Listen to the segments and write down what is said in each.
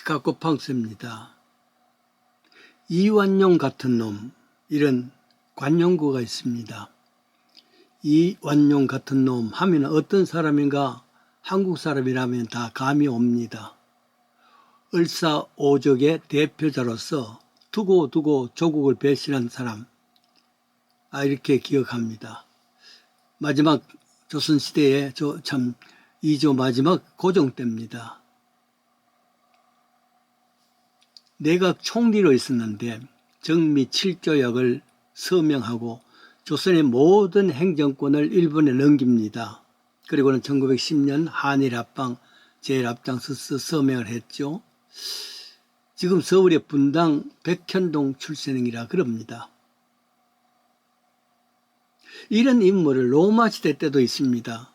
시카고 펑스입니다. 이완용 같은 놈, 이런 관용구가 있습니다. 이완용 같은 놈 하면 어떤 사람인가? 한국 사람이라면 다 감이 옵니다. 을사오적의 대표자로서 두고두고 조국을 배신한 사람, 이렇게 기억합니다. 마지막 조선시대에 참 2조 마지막 고종 때입니다. 내각 총리로 있었는데 정미 7조약을 서명하고 조선의 모든 행정권을 일본에 넘깁니다. 그리고는 1910년 한일합방 제일 앞장서서 서명을 했죠. 지금 서울의 분당 백현동 출생이라 그럽니다. 이런 인물을 로마 시대 때도 있습니다.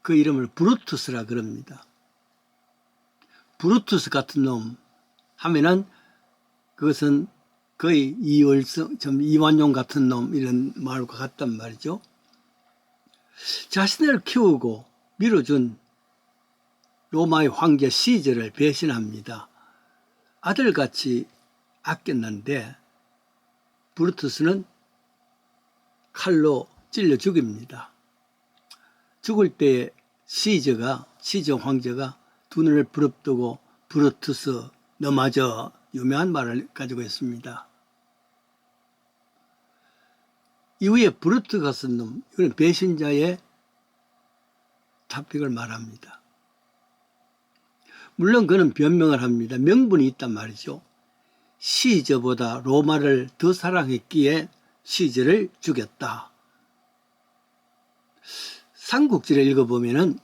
그 이름을 브루투스라 그럽니다. 브루투스 같은 놈 하면은 그것은 거의 이완용 같은 놈 이런 말과 같단 말이죠. 자신을 키우고 밀어준 로마의 황제 시저를 배신합니다. 아들같이 아꼈는데 브루투스는 칼로 찔러 죽입니다. 죽을 때 시저 황제가 두 눈을 부릅뜨고 브루투스 너마저 유명한 말을 가지고 있습니다. 이후에 브루투스 같은 놈, 이건 배신자의 타픽을 말합니다. 물론 그는 변명을 합니다. 명분이 있단 말이죠. 시저보다 로마를 더 사랑했기에 시저를 죽였다. 삼국지를 읽어보면은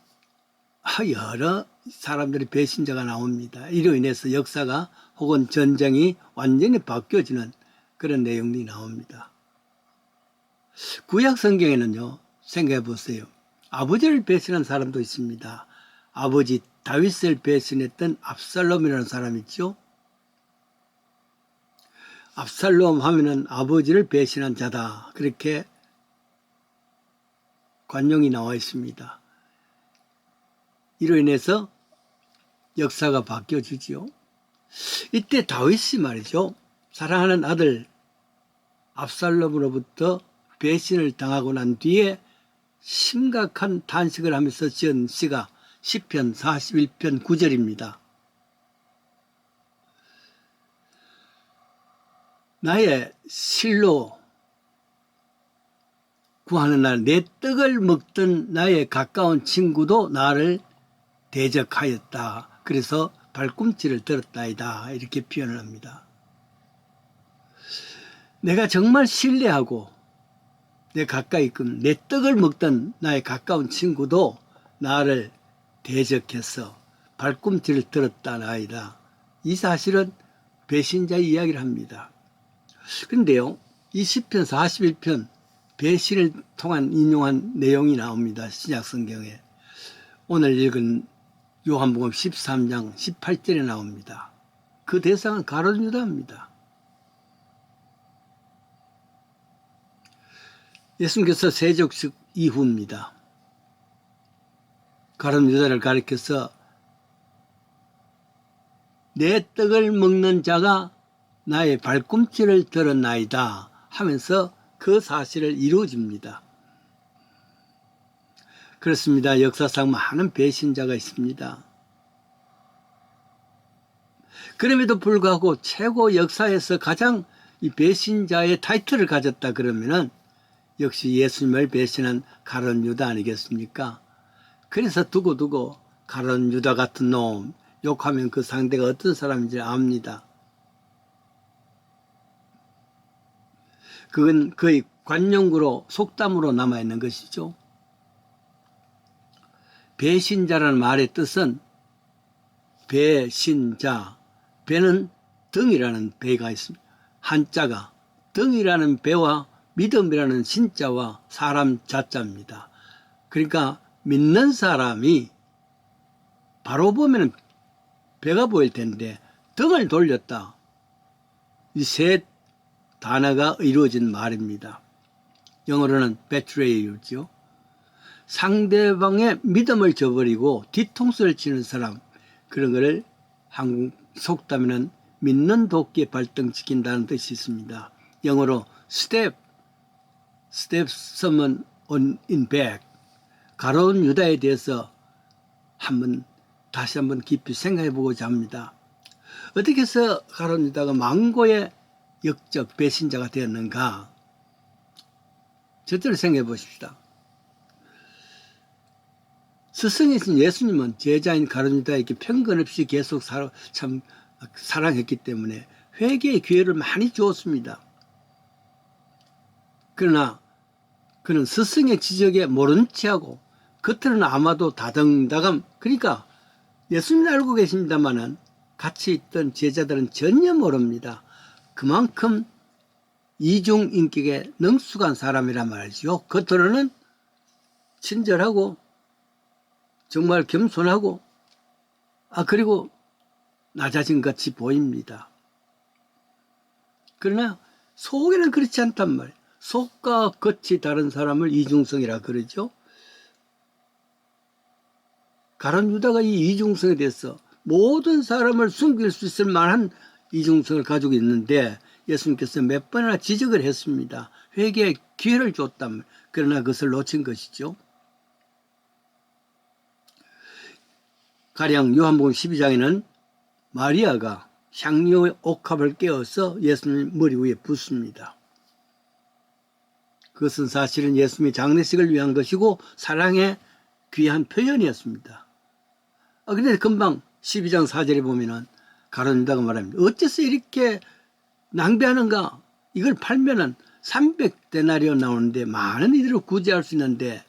여러 사람들이 배신자가 나옵니다. 이로 인해서 역사가 혹은 전쟁이 완전히 바뀌어지는 그런 내용이 나옵니다. 구약 성경에는요, 생각해 보세요. 아버지를 배신한 사람도 있습니다. 아버지 다윗을 배신했던 압살롬이라는 사람 있죠. 압살롬 하면은 아버지를 배신한 자다. 그렇게 관용이 나와 있습니다. 이로 인해서 역사가 바뀌어지지요. 이때 다윗이 말이죠. 사랑하는 아들 압살롬으로부터 배신을 당하고 난 뒤에 심각한 탄식을 하면서 지은 시가 시편 41편 9절입니다. 나의 실로 구하는 날 내 떡을 먹던 나의 가까운 친구도 나를 대적하였다. 그래서 발꿈치를 들었다이다. 이렇게 표현을 합니다. 내가 정말 신뢰하고 내 가까이 있건 내 떡을 먹던 나의 가까운 친구도 나를 대적해서 발꿈치를 들었다나이다. 이 사실은 배신자의 이야기를 합니다. 그런데요, 이 시편 41편 배신을 통한 인용한 내용이 나옵니다. 신약성경에. 오늘 읽은 요한복음 13장 18절에 나옵니다. 그 대상은 가룟 유다입니다. 예수님께서 세족식 이후입니다. 가룟 유다를 가리켜서 내 떡을 먹는 자가 나의 발꿈치를 들었나이다 하면서 그 사실을 이루어집니다. 그렇습니다. 역사상 많은 배신자가 있습니다. 그럼에도 불구하고 최고 역사에서 가장 이 배신자의 타이틀을 가졌다 그러면은 역시 예수님을 배신한 가룟 유다 아니겠습니까? 그래서 두고두고 가룟 유다 같은 놈 욕하면 그 상대가 어떤 사람인지 압니다. 그건 거의 관용구로 속담으로 남아있는 것이죠. 배신자라는 말의 뜻은 배신자, 배는 등이라는 배가 있습니다. 한자가 등이라는 배와 믿음이라는 신자와 사람 자자입니다. 그러니까 믿는 사람이 바로 보면 배가 보일 텐데 등을 돌렸다. 이 세 단어가 이루어진 말입니다. 영어로는 betrayal이죠. 상대방의 믿음을 저버리고 뒤통수를 치는 사람, 그런 거를 한국 속담에는 믿는 도끼에 발등시킨다는 뜻이 있습니다. 영어로 step someone on in back. 가룟 유다에 대해서 다시 한번 깊이 생각해 보고자 합니다. 어떻게 해서 가룟 유다가 망고의 역적 배신자가 되었는가? 저대로 생각해 보십시다. 스승이신 예수님은 제자인 가룟 유다에게 편견 없이 계속 사랑했기 때문에 회개의 기회를 많이 주었습니다. 그러나 그는 스승의 지적에 모른 체하고 겉으로는 아마도 다정다감, 그러니까 예수님은 알고 계십니다마는 같이 있던 제자들은 전혀 모릅니다. 그만큼 이중인격에 능숙한 사람이란 말이죠. 겉으로는 친절하고 정말 겸손하고 그리고 나 자신같이 보입니다. 그러나 속에는 그렇지 않단 말이에요. 속과 겉이 다른 사람을 이중성이라 그러죠. 가룟 유다가 이 이중성에 대해서 모든 사람을 숨길 수 있을 만한 이중성을 가지고 있는데 예수님께서 몇 번이나 지적을 했습니다. 회개의 기회를 줬단 말이에요. 그러나 그것을 놓친 것이죠. 가령 요한복음 12장에는 마리아가 향료의 옥합을 깨어서 예수님 머리 위에 붓습니다. 그것은 사실은 예수님의 장례식을 위한 것이고 사랑의 귀한 표현이었습니다. 그런데 금방 12장 4절에 보면은 가룟 유다가 말합니다. 어째서 이렇게 낭비하는가? 이걸 팔면은 300데나리온 나오는데 많은 이들을 구제할 수 있는데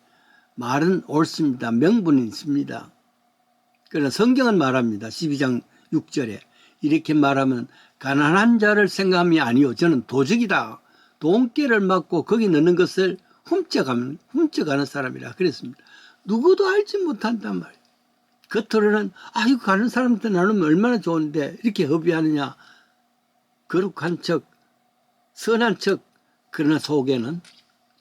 말은 옳습니다. 명분이 있습니다. 그러나 성경은 말합니다. 12장 6절에 이렇게 말하면 가난한 자를 생각함이 아니요 저는 도적이다. 돈깨를 맞고 거기 넣는 것을 훔쳐가는 사람이라 그랬습니다. 누구도 알지 못한단 말이에요. 겉으로는 이거 가는 사람한테 나누면 얼마나 좋은데 이렇게 허비하느냐. 거룩한 척, 선한 척. 그러나 속에는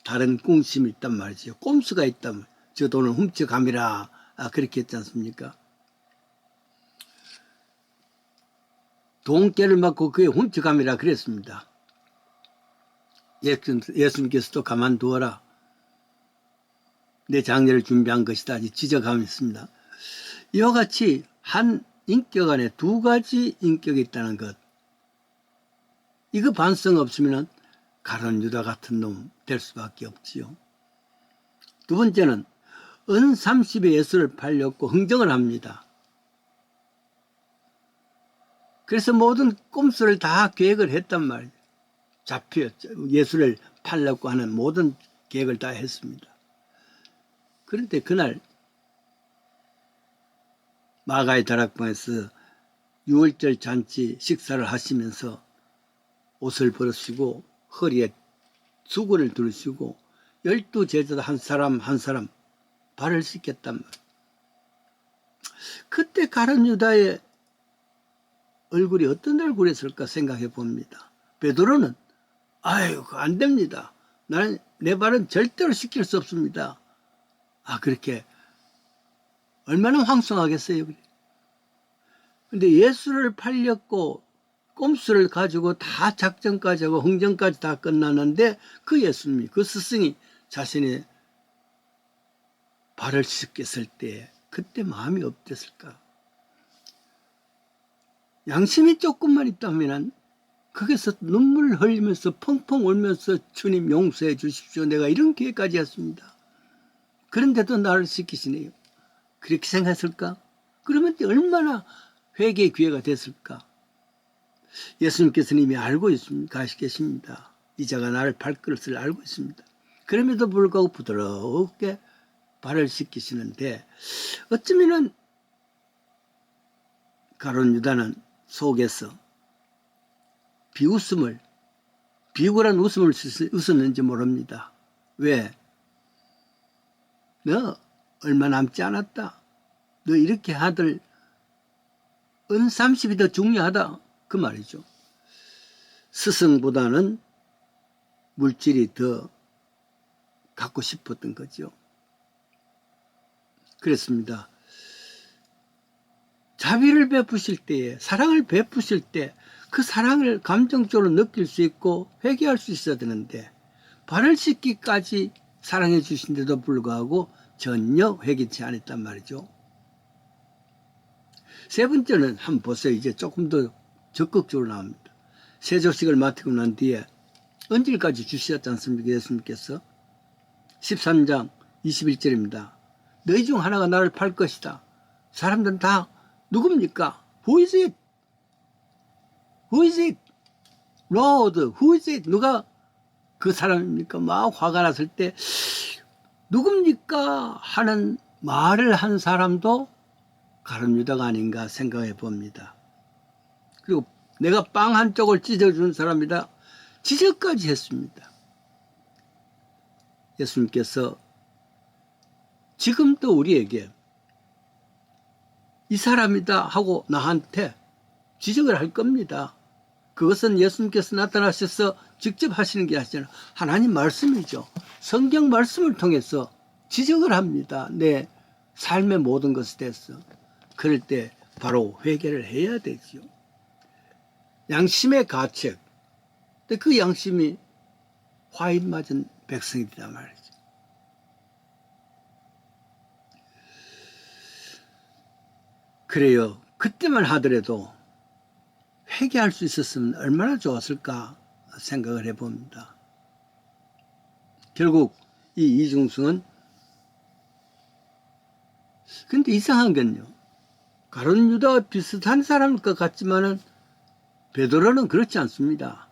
다른 꿍심이 있단 말이죠. 꼼수가 있단 말이에요. 저 돈을 훔쳐감이라 그렇게 했지 않습니까? 돈깨를 맞고 그게 훔쳐감이라 그랬습니다. 예수님께서도 가만두어라. 내 장례를 준비한 것이다. 지적하였습니다. 이와 같이 한 인격 안에 두 가지 인격이 있다는 것. 이거 반성 없으면 가룟 유다 같은 놈 될 수밖에 없지요. 두 번째는 은 30의 예수를 팔렸고 흥정을 합니다. 그래서 모든 꼼수를 다 계획을 했단 말이에요. 잡혔죠. 예수를 팔려고 하는 모든 계획을 다 했습니다. 그런데 그날 마가의 다락방에서 유월절 잔치 식사를 하시면서 옷을 벗으시고 허리에 수건을 두르시고 12제자 한 사람 한 사람 발을 씻겼단 말이에요. 그때 가룟 유다의 얼굴이 어떤 얼굴이었을까 생각해 봅니다. 베드로는 안 됩니다. 내 발은 절대로 씻길 수 없습니다. 그렇게 얼마나 황송하겠어요. 근데 예수를 팔렸고 꼼수를 가지고 다 작전까지 하고 흥정까지 다 끝났는데 그 예수님이 그 스승이 자신의 발을 씻겼을 때 그때 마음이 어땠을까? 양심이 조금만 있다면 거기서 눈물을 흘리면서 펑펑 울면서 주님 용서해 주십시오. 내가 이런 기회까지 했습니다. 그런데도 나를 씻기시네요. 그렇게 생각했을까? 그러면 얼마나 회개의 기회가 됐을까? 예수님께서는 이미 알고 있습니다. 계십니다. 이자가 나를 팔 것을 알고 있습니다. 그럼에도 불구하고 부드럽게 발을 씻기시는데 어쩌면은 가룟 유다는 속에서 비굴한 웃음을 웃었는지 모릅니다. 왜? 너 얼마 남지 않았다. 너 이렇게 하들 은 30이 더 중요하다. 그 말이죠. 스승보다는 물질이 더 갖고 싶었던 거죠. 그렇습니다. 자비를 베푸실 때에, 사랑을 베푸실 때 그 사랑을 감정적으로 느낄 수 있고 회개할 수 있어야 되는데, 발을 씻기까지 사랑해 주신데도 불구하고 전혀 회개치 않았단 말이죠. 세 번째는 한번 보세요. 이제 조금 더 적극적으로 나옵니다. 세조식을 맡고 난 뒤에 언질까지 주셨지 않습니까? 예수님께서 13장 21절입니다. 너희 중 하나가 나를 팔 것이다. 사람들은 다 누굽니까? Who is it? Who is it? Lord, who is it? 누가 그 사람입니까? 막 화가 났을 때 누굽니까? 하는 말을 한 사람도 가룟 유다가 아닌가 생각해 봅니다. 그리고 내가 빵 한쪽을 찢어준 사람이다. 지적까지 했습니다. 예수님께서 지금도 우리에게 이 사람이다 하고 나한테 지적을 할 겁니다. 그것은 예수님께서 나타나셔서 직접 하시는 게 아니라 하나님 말씀이죠. 성경 말씀을 통해서 지적을 합니다. 내 삶의 모든 것에 대해서. 그럴 때 바로 회개를 해야 되죠. 양심의 가책. 근데 그 양심이 화인 맞은 백성이다 말이죠. 그래요. 그때만 하더라도 회개할 수 있었으면 얼마나 좋았을까 생각을 해봅니다. 결국 이 이중승은, 근데 이상한 건요, 가룟 유다와 비슷한 사람일 것 같지만은 베드로는 그렇지 않습니다.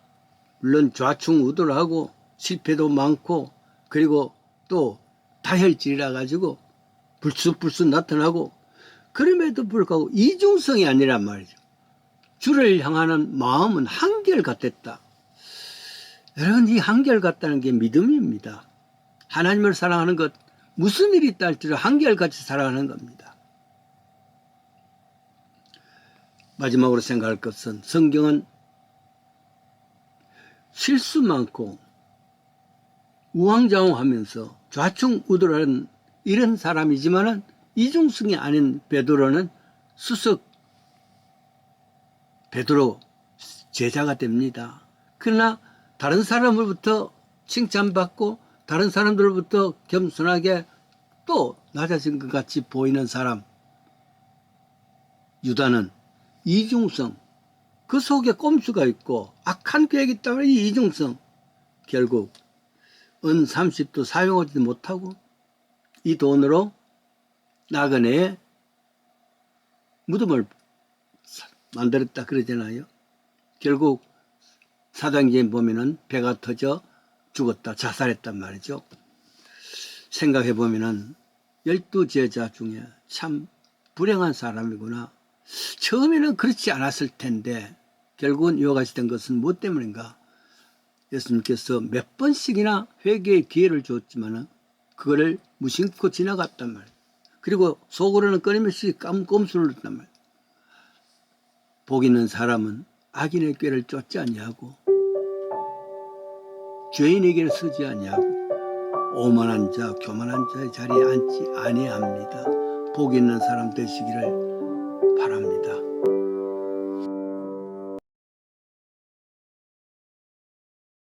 물론 좌충우돌하고 실패도 많고, 그리고 또 다혈질이라 가지고 불쑥불쑥 나타나고, 그럼에도 불구하고 이중성이 아니란 말이죠. 주를 향하는 마음은 한결같았다. 여러분, 이 한결같다는 게 믿음입니다. 하나님을 사랑하는 것, 무슨 일이 있다 할지라도 한결같이 사랑하는 겁니다. 마지막으로 생각할 것은, 성경은 실수 많고 우왕좌왕하면서 좌충우돌하는 이런 사람이지만은 이중성이 아닌 베드로는 수석 베드로 제자가 됩니다. 그러나 다른 사람으로부터 칭찬받고 다른 사람들로부터 겸손하게 또 낮아진 것 같이 보이는 사람 유다는 이중성, 그 속에 꼼수가 있고 악한 계획이 있다면 이 이중성, 결국 은 30도 사용하지도 못하고 이 돈으로 나그네의 무덤을 만들었다 그러잖아요. 결국 사도행전 보면은 배가 터져 죽었다, 자살했단 말이죠. 생각해 보면은 12제자 중에 참 불행한 사람이구나. 처음에는 그렇지 않았을 텐데 결국은 이와 같이 된 것은 무엇 때문인가? 예수님께서 몇 번씩이나 회개의 기회를 줬지만은 그거를 무심코 지나갔단 말이에요. 그리고 속으로는 끊임없이 꼼수를 넣었단 말이에요. 복 있는 사람은 악인의 꾀를 쫓지 아니하고 죄인에게는 서지 아니하고 오만한 자, 교만한 자의 자리에 앉지 아니합니다. 복 있는 사람 되시기를 바랍니다.